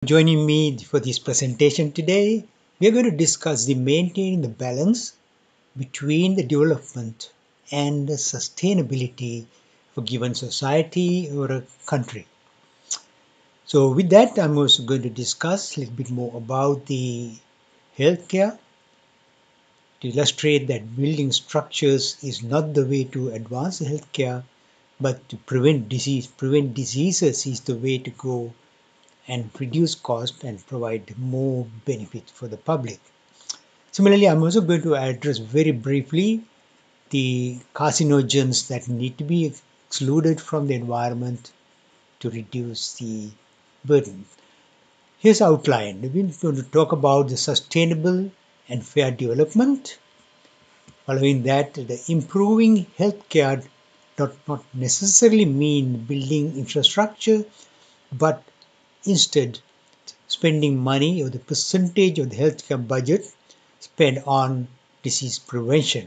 Joining me for this presentation today, we are going to discuss the maintaining the balance between the development and the sustainability of a given society or a country. So with that, I'm also going to discuss a little bit more about the healthcare to illustrate that building structures is not the way to advance the healthcare, but to prevent disease. Prevent diseases is the way to go and reduce cost and provide more benefit for the public. Similarly, I'm also going to address very briefly the carcinogens that need to be excluded from the environment to reduce the burden. Here's outline. We're going to talk about the sustainable and fair development. Following that, the improving healthcare does not necessarily mean building infrastructure, but instead spending money or the percentage of the healthcare budget spent on disease prevention.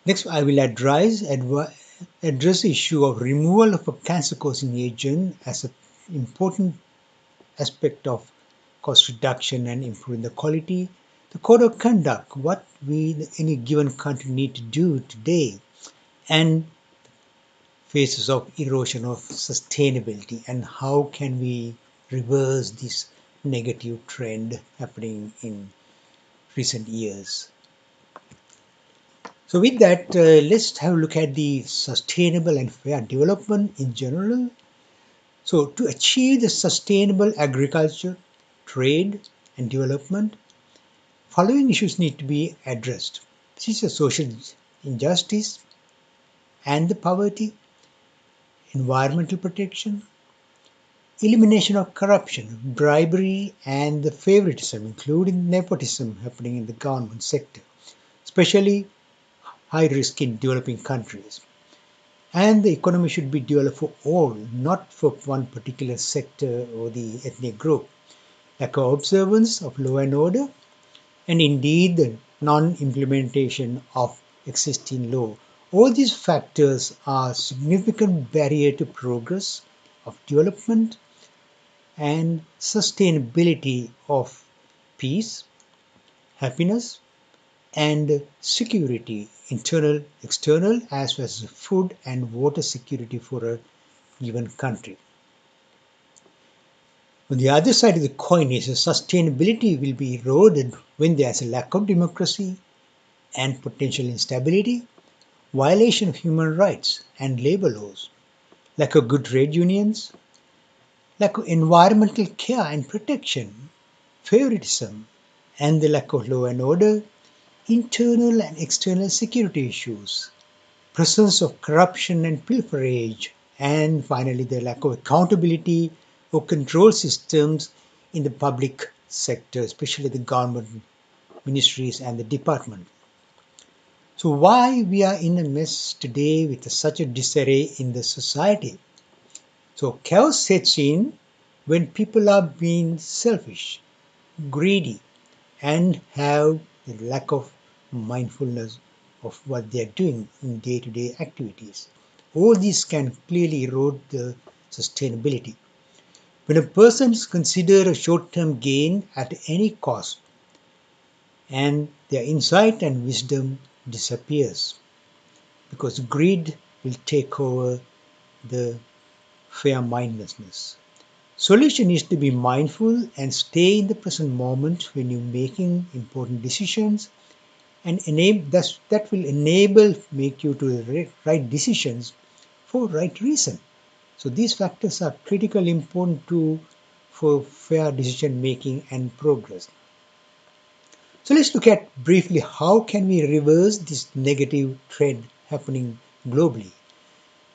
Next, I will address the issue of removal of a cancer-causing agent as an important aspect of cost reduction and improving the quality. The code of conduct, what we, any given country, need to do today, and phases of erosion of sustainability, and how can we reverse this negative trend happening in recent years. So with that, let's have a look at the sustainable and fair development in general. So to achieve the sustainable agriculture, trade and development, following issues need to be addressed. This is the social injustice and the poverty, environmental protection, elimination of corruption, bribery and the favoritism, including nepotism happening in the government sector, especially high risk in developing countries. And the economy should be developed for all, not for one particular sector or the ethnic group. Like observance of law and order, and indeed the non-implementation of existing law. All these factors are significant barrier to progress of development and sustainability of peace, happiness, and security, internal, external, as well as food and water security for a given country. On the other side of the coin is that sustainability will be eroded when there is a lack of democracy and potential instability, violation of human rights and labor laws, lack of good trade unions, lack of environmental care and protection, favoritism, and the lack of law and order, internal and external security issues, presence of corruption and pilferage, and finally the lack of accountability or control systems in the public sector, especially the government ministries and the department. So why we are in a mess today with such a disarray in the society? So chaos sets in when people are being selfish, greedy, and have a lack of mindfulness of what they are doing in day-to-day activities. All these can clearly erode the sustainability. When a person considers a short-term gain at any cost, and their insight and wisdom disappears, because greed will take over the fair-mindedness. Solution is to be mindful and stay in the present moment when you're making important decisions, and that will enable make you to the right decisions for right reason. So these factors are critically important for fair decision making and progress. So let's look at briefly how can we reverse this negative trend happening globally.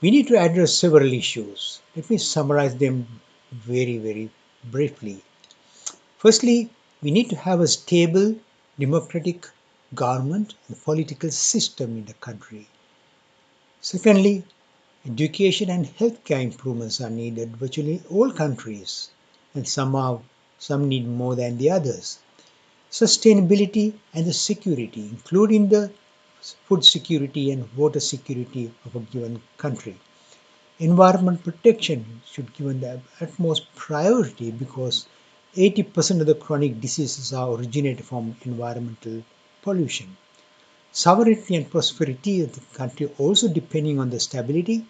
We need to address several issues. Let me summarize them very briefly. Firstly, we need to have a stable democratic government and political system in the country. Secondly, education and healthcare improvements are needed virtually all countries, and some need more than the others. Sustainability and the security, including the food security and water security of a given country. Environment protection should be given the utmost priority because 80% of the chronic diseases are originated from environmental pollution. Sovereignty and prosperity of the country also depending on the stability,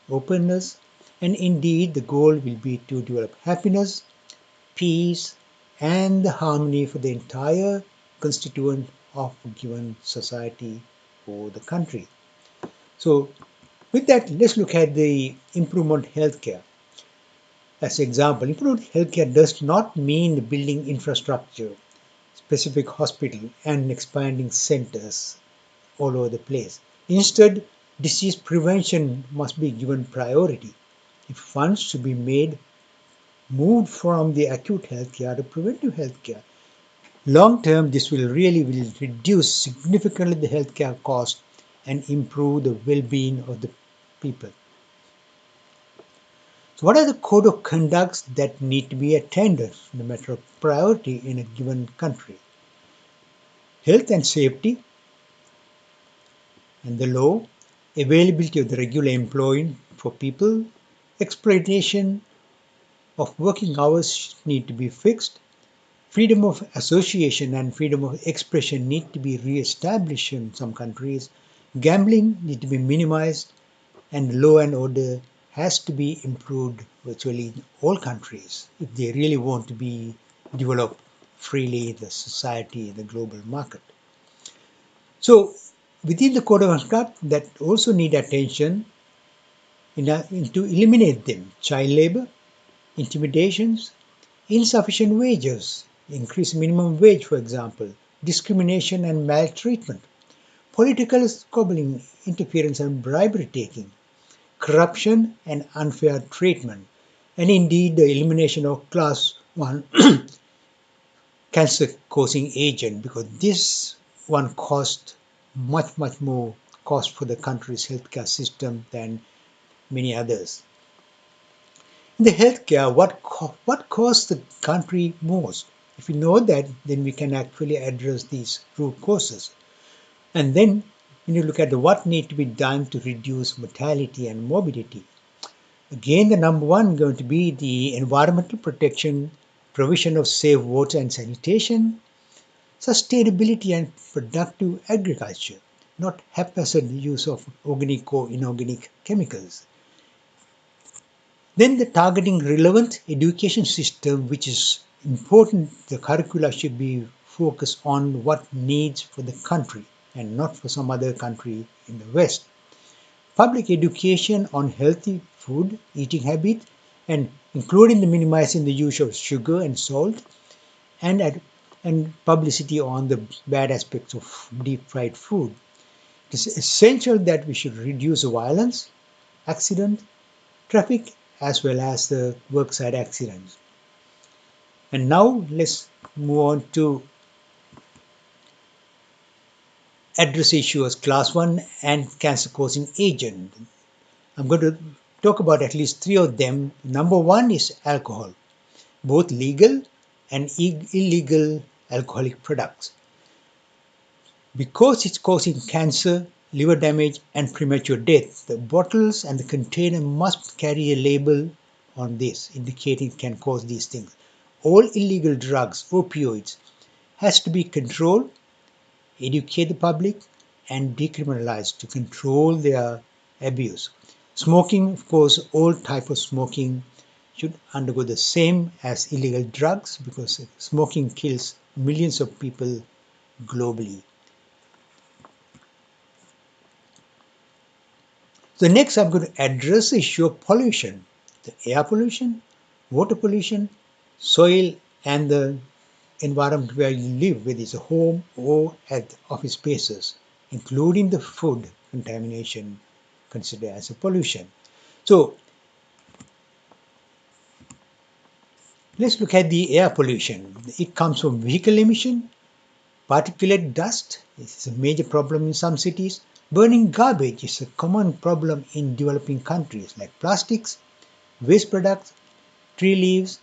openness, and indeed the goal will be to develop happiness, peace, and the harmony for the entire constituent of a given society or the country. So with that, let's look at the improvement healthcare. As an example, improved healthcare does not mean building infrastructure, specific hospital, and expanding centers all over the place. Instead, disease prevention must be given priority. If funds should be moved from the acute healthcare to preventive healthcare. Long term, this will reduce significantly the healthcare cost and improve the well-being of the people. So what are the code of conducts that need to be attended in a matter of priority in a given country? Health and safety and the law, availability of the regular employment for people, exploitation of working hours need to be fixed, freedom of association and freedom of expression need to be re-established in some countries, gambling need to be minimized, and law and order has to be improved virtually in all countries if they really want to be developed freely in the society, in the global market. So within the code of conduct that also need attention to eliminate them, child labor, intimidations, insufficient wages, increase minimum wage for example, discrimination and maltreatment, political squabbling, interference and bribery taking, corruption and unfair treatment, and indeed the elimination of class 1 cancer causing agent because this one cost much more cost for the country's healthcare system than many others. In the healthcare, what costs the country most? If we know that, then we can actually address these root causes. And then when you look at what needs to be done to reduce mortality and morbidity, again, the number one going to be the environmental protection, provision of safe water and sanitation, sustainability and productive agriculture, not haphazard use of organic or inorganic chemicals. Then the targeting relevant education system, which is important, the curricula should be focused on what needs for the country and not for some other country in the West. Public education on healthy food, eating habit, and including the minimizing the use of sugar and salt, and publicity on the bad aspects of deep fried food. It is essential that we should reduce violence, accident, traffic, as well as the worksite accidents. And now let's move on to address issues class 1 and cancer causing agent. I'm going to talk about at least three of them. Number one is alcohol, both legal and illegal alcoholic products. Because it's causing cancer, liver damage, and premature death, the bottles and the container must carry a label on this indicating it can cause these things. All illegal drugs, opioids, has to be controlled, educate the public, and decriminalized to control their abuse. Smoking, of course, all type of smoking should undergo the same as illegal drugs because smoking kills millions of people globally. So next I'm going to address the issue of pollution, the air pollution, water pollution, soil and the environment where you live, whether it's a home or at office spaces, including the food contamination considered as a pollution. So let's look at the air pollution. It comes from vehicle emission, particulate dust. This is a major problem in some cities. Burning garbage is a common problem in developing countries like plastics, waste products, tree leaves,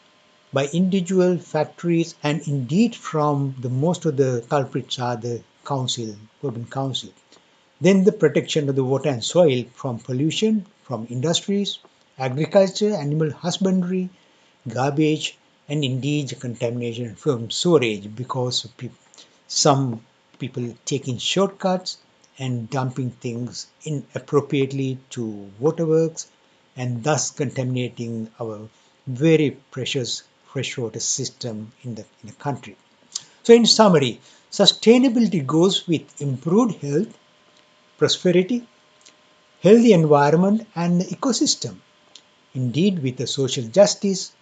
by individual factories, and indeed from the most of the culprits are the council, urban council. Then the protection of the water and soil from pollution from industries, agriculture, animal husbandry, garbage, and indeed contamination from sewerage because of some people taking shortcuts and dumping things inappropriately to waterworks and thus contaminating our very precious freshwater system in the country. So in summary, sustainability goes with improved health, prosperity, healthy environment and ecosystem. Indeed, with the social justice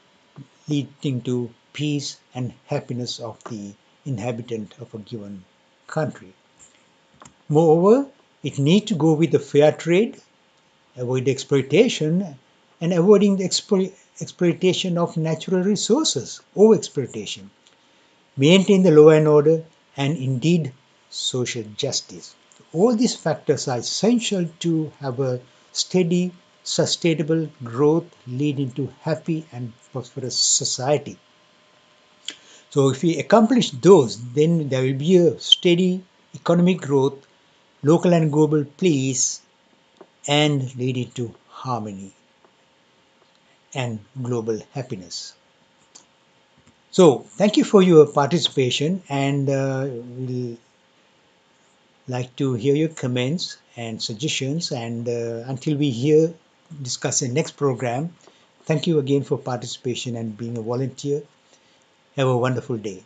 leading to peace and happiness of the inhabitant of a given country. Moreover, it needs to go with the fair trade, avoid exploitation, and avoiding the exploitation of natural resources, overexploitation, maintain the law and order, and indeed social justice. All these factors are essential to have a steady, sustainable growth leading to happy and prosperous society. So if we accomplish those, then there will be a steady economic growth, local and global peace, and leading to harmony and global happiness. So thank you for your participation, and we'll like to hear your comments and suggestions. And until we hear discuss the next program, thank you again for participation and being a volunteer. Have a wonderful day.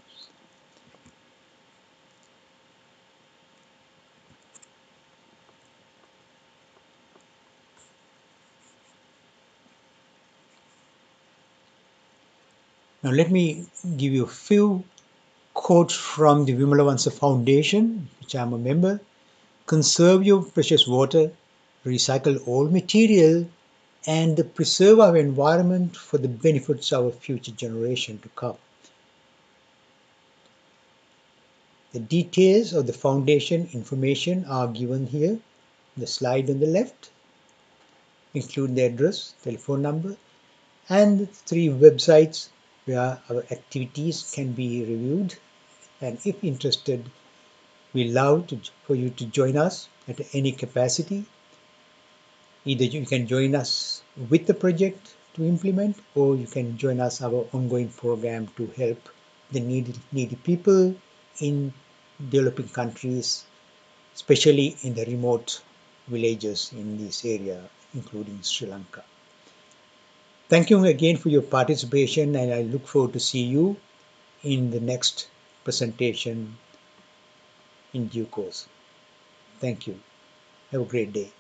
Now let me give you a few quotes from the Vimalavansa Foundation, which I'm a member. Conserve your precious water, recycle all material, and preserve our environment for the benefits of our future generation to come. The details of the foundation information are given here. The slide on the left include the address, telephone number, and 3 websites where our activities can be reviewed. And if interested, we love for you to join us at any capacity. Either you can join us with the project to implement, or you can join us our ongoing program to help the needy people in developing countries, especially in the remote villages in this area, including Sri Lanka. Thank you again for your participation, and I look forward to see you in the next presentation in due course. Thank you. Have a great day.